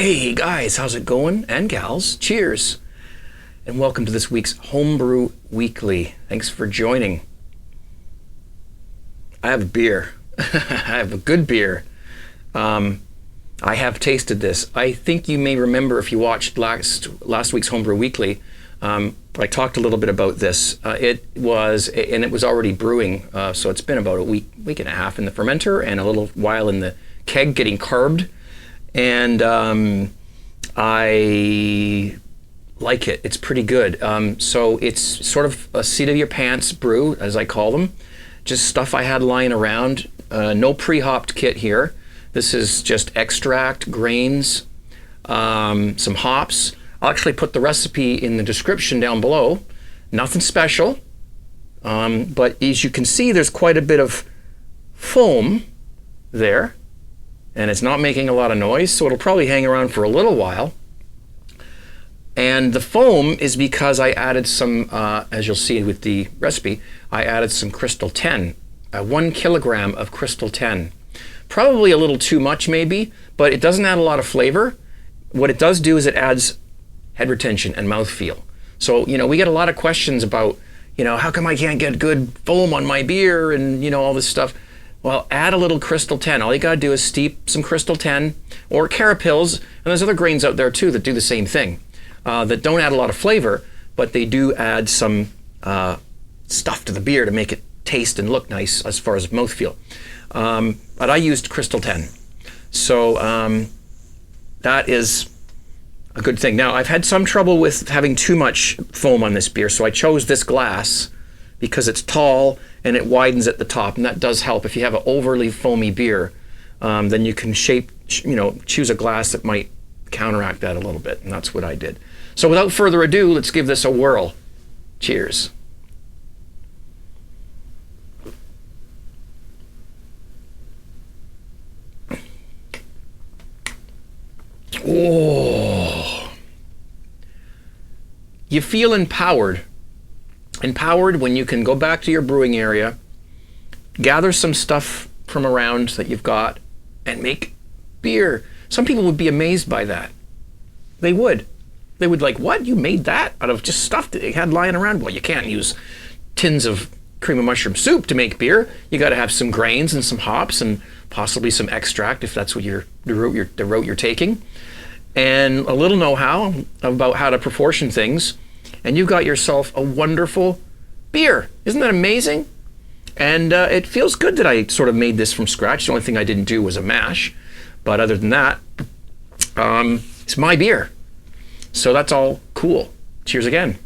Hey guys, how's it going? And gals, cheers! And welcome to this week's Homebrew Weekly. Thanks for joining. I have a beer. I have a good beer. I have tasted this. I think you may remember if you watched last week's Homebrew Weekly, I talked a little bit about this. It was already brewing, so it's been about a week and a half in the fermenter and a little while in the keg getting carved. And I like it. It's pretty good. So it's sort of a seat of your pants brew, as I call them. Just stuff I had lying around. No pre-hopped kit here. This is just extract, grains, some hops. I'll actually put the recipe in the description down below. Nothing special. But as you can see, there's quite a bit of foam there. And it's not making a lot of noise, so it'll probably hang around for a little while. And the foam is because I added some, as you'll see with the recipe, I added some Crystal 10, 1 kilogram of Crystal 10. Probably a little too much maybe, but it doesn't add a lot of flavor. What it does do is it adds head retention and mouthfeel. So, we get a lot of questions about, how come I can't get good foam on my beer and, all this stuff. Well, add a little Crystal 10. All you gotta do is steep some Crystal 10 or Carapils, and there's other grains out there too that do the same thing, that don't add a lot of flavor, but they do add some stuff to the beer to make it taste and look nice as far as mouthfeel. But I used Crystal 10. So that is a good thing. Now, I've had some trouble with having too much foam on this beer, so I chose this glass because it's tall and it widens at the top, and that does help. If you have an overly foamy beer, then you can choose a glass that might counteract that a little bit, and that's what I did. So without further ado, let's give this a whirl. Cheers. Oh, you feel empowered. Empowered when you can go back to your brewing area, gather some stuff from around that you've got, and make beer. Some people would be amazed by that. They would. They would like, what? You made that out of just stuff that you had lying around? Well, you can't use tins of cream of mushroom soup to make beer. You got to have some grains and some hops and possibly some extract if that's what the route you're taking, and a little know-how about how to proportion things. And you've got yourself a wonderful beer. Isn't that amazing? And it feels good that I sort of made this from scratch. The only thing I didn't do was a mash. But other than that, it's my beer. So that's all cool. Cheers again.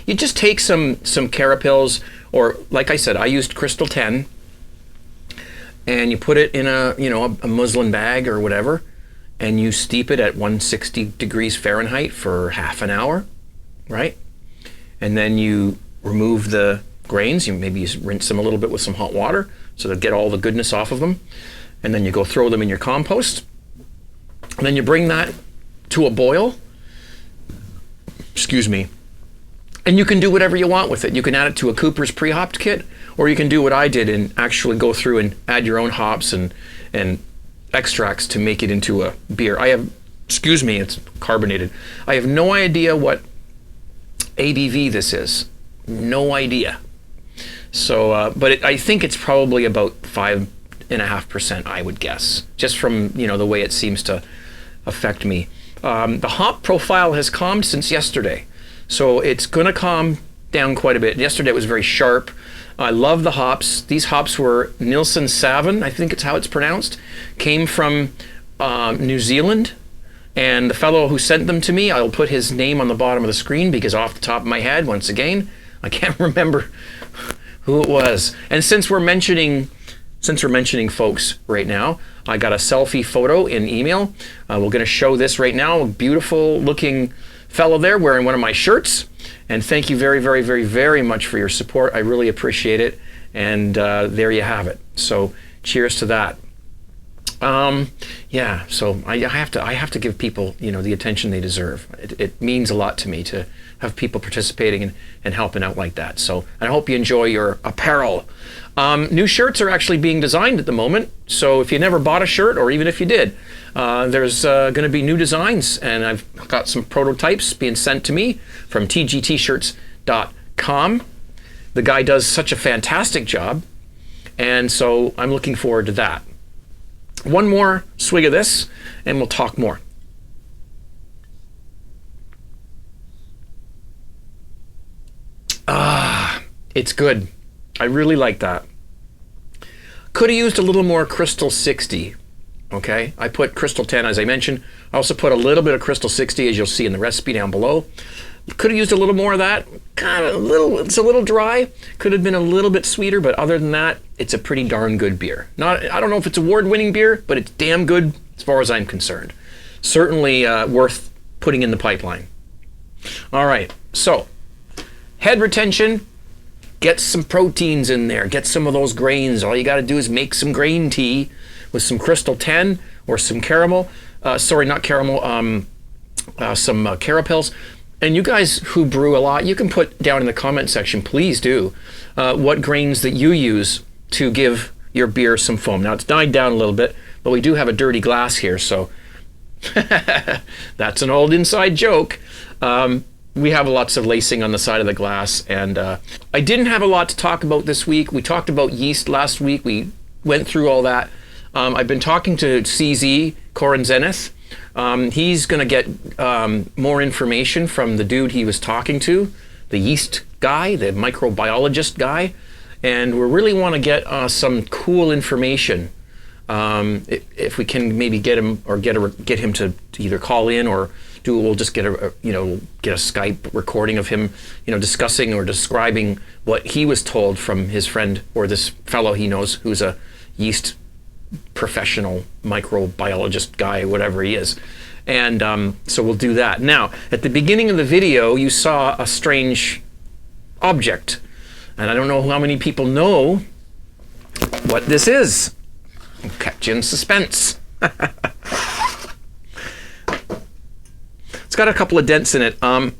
You just take some Carapils, or like I said, I used Crystal 10. And you put it in a muslin bag or whatever, and you steep it at 160 degrees Fahrenheit for half an hour, right? And then you remove the grains. You maybe rinse them a little bit with some hot water so to get all the goodness off of them. And then you go throw them in your compost. And then you bring that to a boil. Excuse me. And you can do whatever you want with it. You can add it to a Cooper's pre-hopped kit, or you can do what I did and actually go through and add your own hops and extracts to make it into a beer. It's carbonated. I have no idea what ABV this is. No idea. So, but I think it's probably about 5.5%, I would guess, just from, the way it seems to affect me. The hop profile has calmed since yesterday. So it's going to calm down quite a bit. Yesterday it was very sharp. I love the hops. These hops were Nielsen Savin, I think it's how it's pronounced, came from New Zealand. And the fellow who sent them to me, I'll put his name on the bottom of the screen because off the top of my head, once again, I can't remember who it was. And since we're mentioning folks right now, I got a selfie photo in email. We're going to show this right now. A beautiful looking fellow there wearing one of my shirts. And thank you very, very, very, very much for your support. I really appreciate it. And there you have it. So cheers to that. Yeah, so I have to give people, the attention they deserve. It means a lot to me to have people participating and helping out like that. So I hope you enjoy your apparel. New shirts are actually being designed at the moment. So if you never bought a shirt, or even if you did, there's going to be new designs, and I've got some prototypes being sent to me from tgtshirts.com. The guy does such a fantastic job, and so I'm looking forward to that. One more swig of this, and we'll talk more. It's good. I really like that. Could have used a little more Crystal 60. Okay, I put Crystal 10 as I mentioned. I also put a little bit of Crystal 60, as you'll see in the recipe down below. Could have used a little more of that. It's a little dry. Could have been a little bit sweeter, but other than that, it's a pretty darn good beer. I don't know if it's award-winning beer, but it's damn good as far as I'm concerned. Certainly worth putting in the pipeline. All right, so head retention. Get some proteins in there. Get some of those grains. All you got to do is make some grain tea with some Crystal 10 or some caramel. Sorry, not caramel. Some carapils. And you guys who brew a lot, you can put down in the comment section, please do, what grains that you use to give your beer some foam. Now it's died down a little bit, but we do have a dirty glass here, so that's an old inside joke. We have lots of lacing on the side of the glass, and I didn't have a lot to talk about this week. We talked about yeast last week. We went through all that. I've been talking to CZ, Corin Zenith. He's going to get more information from the dude he was talking to, the yeast guy, the microbiologist guy, and we really want to get some cool information. If we can maybe get him or get him to either call in or we'll just get a Skype recording of him, discussing or describing what he was told from his friend or this fellow he knows who's a yeast professional microbiologist guy, whatever he is. And so we'll do that. Now, at the beginning of the video, you saw a strange object, and I don't know how many people know what this is. I'll catch you in suspense. It's got a couple of dents in it. I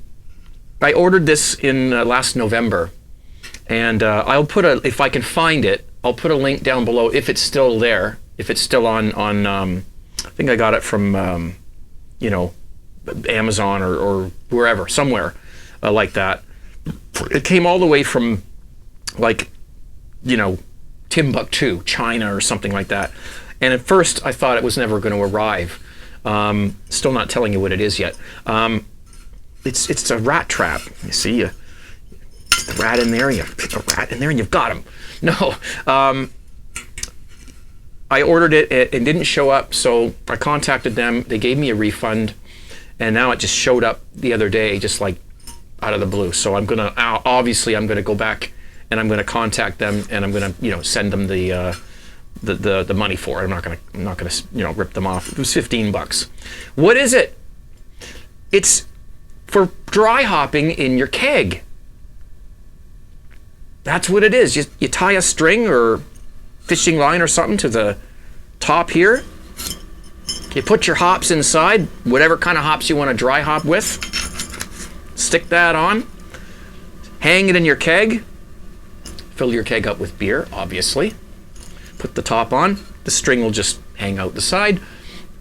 ordered this in last November, and I'll put if I can find it, I'll put a link down below if it's still there. If it's still on I think I got it from Amazon or wherever, somewhere like that. It came all the way from Timbuktu, China or something like that. And at first I thought it was never going to arrive. Still not telling you what it is yet. It's a rat trap. You see, you put the rat in there, you put a rat in there, and you've got him. No, I ordered it, it didn't show up, so I contacted them. They gave me a refund, and now it just showed up the other day, just like out of the blue. So I'm gonna go back and I'm gonna contact them, and I'm gonna send them the money for it. I'm not gonna rip them off. It was $15. What is it? It's for dry hopping in your keg. That's what it is. You tie a string or fishing line or something to the top here. You put your hops inside, whatever kind of hops you want to dry hop with. Stick that on. Hang it in your keg. Fill your keg up with beer, obviously. Put the top on. The string will just hang out the side.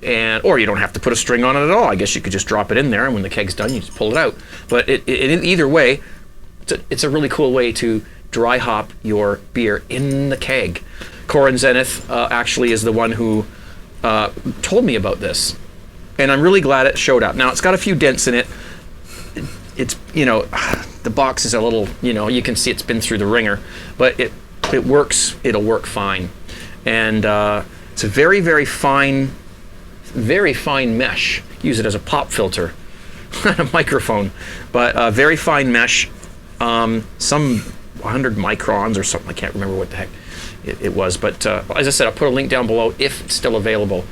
Or you don't have to put a string on it at all. I guess you could just drop it in there, and when the keg's done, you just pull it out. But either way, it's a really cool way to dry hop your beer in the keg. Corin Zenith actually is the one who told me about this, and I'm really glad it showed up. Now, it's got a few dents in it. It's the box is a little, you can see it's been through the ringer, but it works. It'll work fine, and it's a very, very fine mesh. Use it as a pop filter, not a microphone, but very fine mesh. Some 100 microns or something. I can't remember what the heck it was, but as I said, I'll put a link down below if it's still available.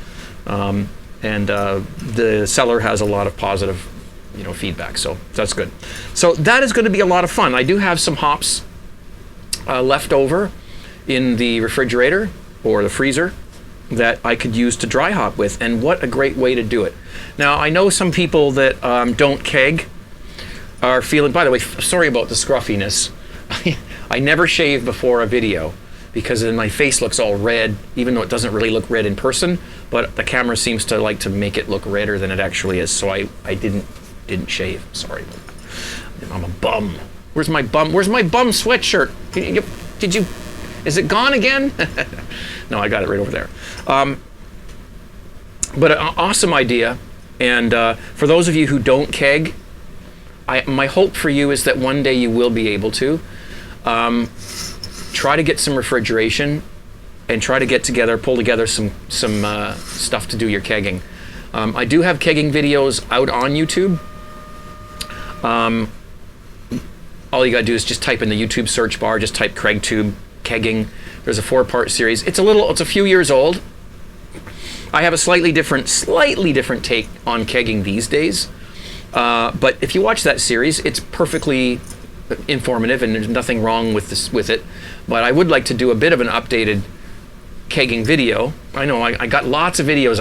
And the seller has a lot of positive feedback, so that's good. So that is going to be a lot of fun. I do have some hops left over in the refrigerator or the freezer, that I could use to dry hop with, and what a great way to do it. Now, I know some people that don't keg are feeling, by the way, sorry about the scruffiness. I never shave before a video because then my face looks all red, even though it doesn't really look red in person, but the camera seems to like to make it look redder than it actually is, so I didn't shave. Sorry about that. I'm a bum. Where's my bum sweatshirt? Did you, is it gone again? No, I got it right over there. But an awesome idea. And for those of you who don't keg, my hope for you is that one day you will be able to. Try to get some refrigeration and try to pull together some stuff to do your kegging. I do have kegging videos out on YouTube. All you gotta do is just type in the YouTube search bar, just type CraigTube kegging. There's a 4-part series. It's a few years old. I have a slightly different take on kegging these days. But if you watch that series, it's perfectly informative and there's nothing wrong with it. But I would like to do a bit of an updated kegging video. I know I got lots of videos.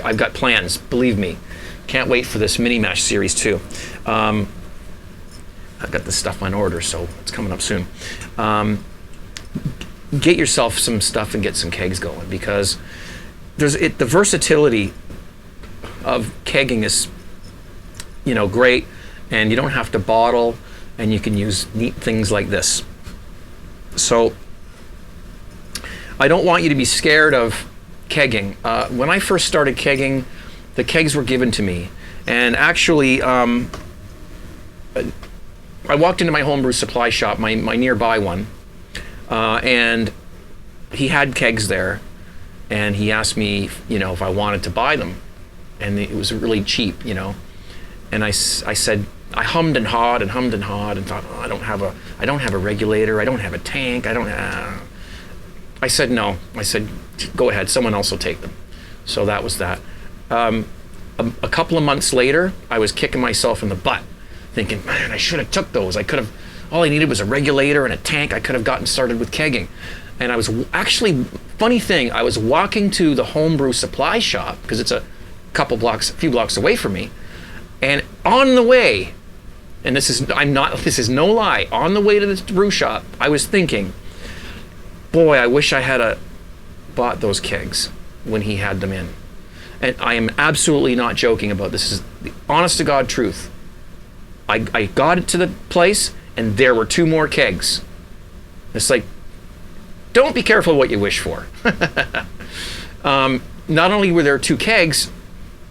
I've got plans. Believe me, can't wait for this mini mash series too. I've got this stuff on order, so it's coming up soon. Get yourself some stuff and get some kegs going, because the versatility of kegging is, great, and you don't have to bottle, and you can use neat things like this. So I don't want you to be scared of kegging. When I first started kegging, the kegs were given to me, and actually I walked into my homebrew supply shop, my nearby one, and he had kegs there, and he asked me, if I wanted to buy them, and it was really cheap, and I said, I hummed and hawed and thought, I don't have a regulator, I don't have a tank, I said no. I said, go ahead, someone else will take them. So that was that. A couple of months later, I was kicking myself in the butt, thinking, man, I should have took those. All I needed was a regulator and a tank. I could have gotten started with kegging. And I was actually, funny thing, I was walking to the homebrew supply shop, because it's a few blocks away from me. And on the way, and this is no lie, on the way to the brew shop, I was thinking, boy, I wish I had bought those kegs when he had them in. And I am absolutely not joking about this. This is the honest to God truth. I got it to the place, and there were 2 more kegs. It's like, don't be careful what you wish for. Not only were there 2 kegs,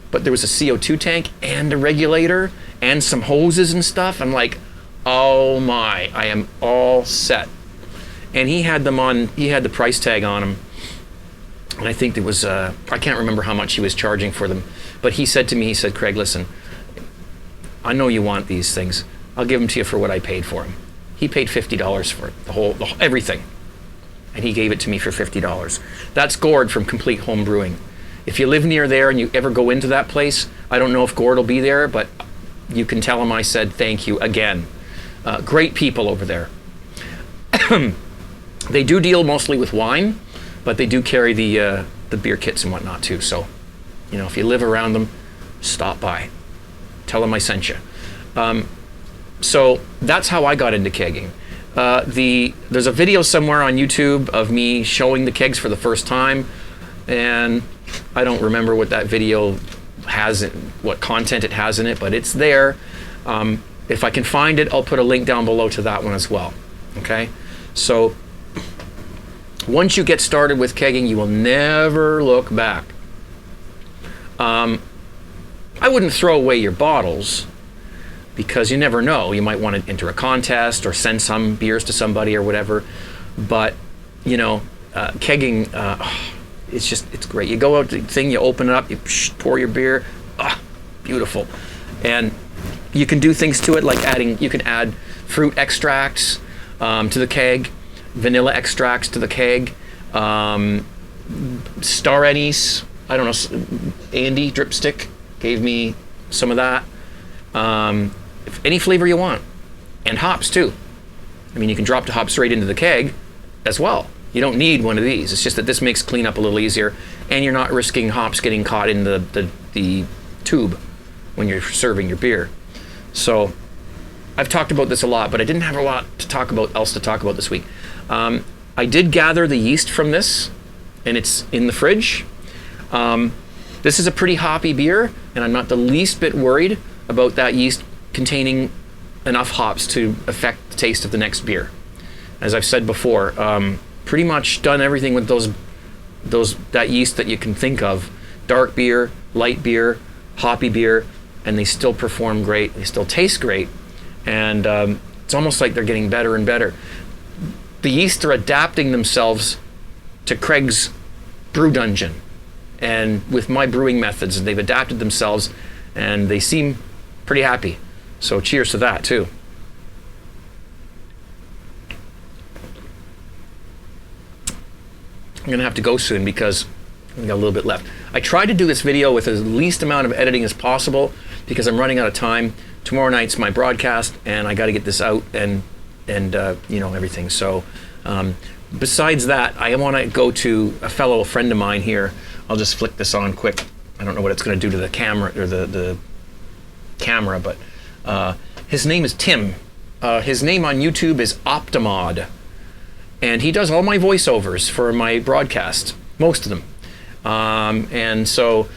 but there was a CO2 tank and a regulator and some hoses and stuff. I'm like, oh my, I am all set. And he had the price tag on them. And I think there was, I can't remember how much he was charging for them. But he said to me, Craig, listen, I know you want these things. I'll give them to you for what I paid for them. He paid $50 for it, everything. And he gave it to me for $50. That's Gord from Complete Home Brewing. If you live near there and you ever go into that place, I don't know if Gord will be there, but you can tell him I said thank you again. Great people over there. They do deal mostly with wine, but they do carry the beer kits and whatnot too. So, if you live around them, stop by. Tell them I sent you. So that's how I got into kegging. There's a video somewhere on YouTube of me showing the kegs for the first time, and I don't remember what that video has, what content it has in it, but it's there. If I can find it, I'll put a link down below to that one as well. Okay, so once you get started with kegging, you will never look back. I wouldn't throw away your bottles, because you never know. You might want to enter a contest or send some beers to somebody or whatever. But, kegging, it's great. You go out to the thing, you open it up, you pour your beer. Beautiful. And you can do things to it like you can add fruit extracts to the keg, vanilla extracts to the keg, star anise. I don't know, Andy Dripstick gave me some of that. Any flavor you want, and hops too. I mean, you can drop the hops right into the keg as well. You don't need one of these. It's just that this makes cleanup a little easier, and you're not risking hops getting caught in the tube when you're serving your beer. So I've talked about this a lot, but I didn't have a lot else to talk about this week. I did gather the yeast from this, and it's in the fridge. This is a pretty hoppy beer, and I'm not the least bit worried about that yeast containing enough hops to affect the taste of the next beer. As I've said before, pretty much done everything with that yeast that you can think of. Dark beer, light beer, hoppy beer, and they still perform great. They still taste great, and it's almost like they're getting better and better. The yeast are adapting themselves to Craig's brew dungeon, and with my brewing methods, they've adapted themselves, and they seem pretty happy. So cheers to that too. I'm gonna have to go soon because I've got a little bit left. I tried to do this video with as least amount of editing as possible because I'm running out of time. Tomorrow night's my broadcast, and I got to get this out and everything. So besides that, I want to go to a fellow friend of mine here. I'll just flick this on quick. I don't know what it's going to do to the camera or the camera, but his name is Tim. His name on YouTube is Optimod, and he does all my voiceovers for my broadcast, most of them. And so,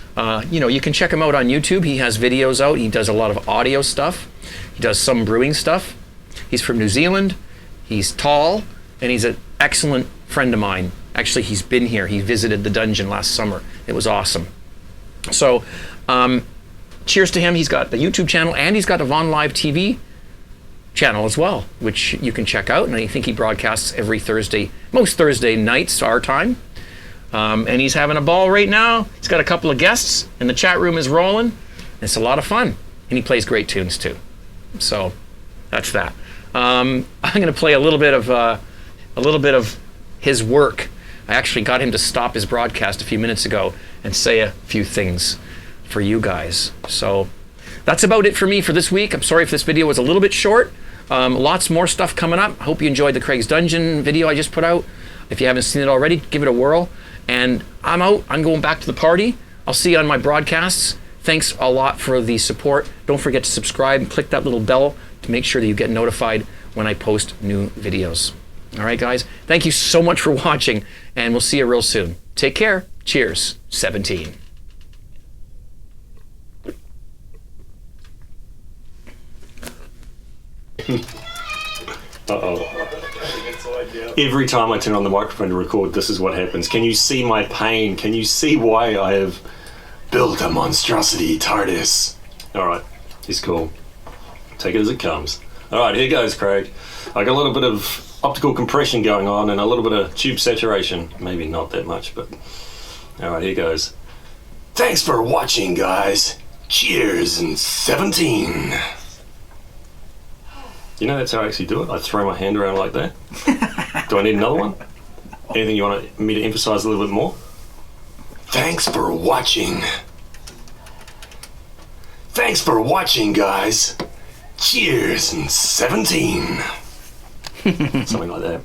you can check him out on YouTube. He has videos out. He does a lot of audio stuff. He does some brewing stuff. He's from New Zealand. He's tall, and he's an excellent friend of mine. Actually, he's been here. He visited the dungeon last summer. It was awesome. So, cheers to him. He's got the YouTube channel, and he's got a Von Live TV channel as well, which you can check out. And I think he broadcasts every Thursday, most Thursday nights, our time. And he's having a ball right now. He's got a couple of guests, and the chat room is rolling. It's a lot of fun, and he plays great tunes too. So that's that. I'm going to play a little bit of his work. I actually got him to stop his broadcast a few minutes ago and say a few things for you guys. So that's about it for me for this week. I'm sorry if this video was a little bit short. Lots more stuff coming up. I hope you enjoyed the Craig's Dungeon video I just put out. If you haven't seen it already, give it a whirl. And I'm out. I'm going back to the party. I'll see you on my broadcasts. Thanks a lot for the support. Don't forget to subscribe and click that little bell to make sure that you get notified when I post new videos. All right, guys. Thank you so much for watching, and we'll see you real soon. Take care. Cheers. 17. Uh-oh. Every time I turn on the microphone to record, this is what happens. Can you see my pain? Can you see why I have built a monstrosity TARDIS? Alright, he's cool. Take it as it comes. Alright, here goes, Craig. I got a little bit of optical compression going on and a little bit of tube saturation. Maybe not that much, but... Alright, here goes. Thanks for watching, guys. Cheers in 17. You know that's how I actually do it? I throw my hand around like that. Do I need another one? Anything you want me to emphasize a little bit more? Thanks for watching. Thanks for watching, guys. Cheers in 17. Something like that.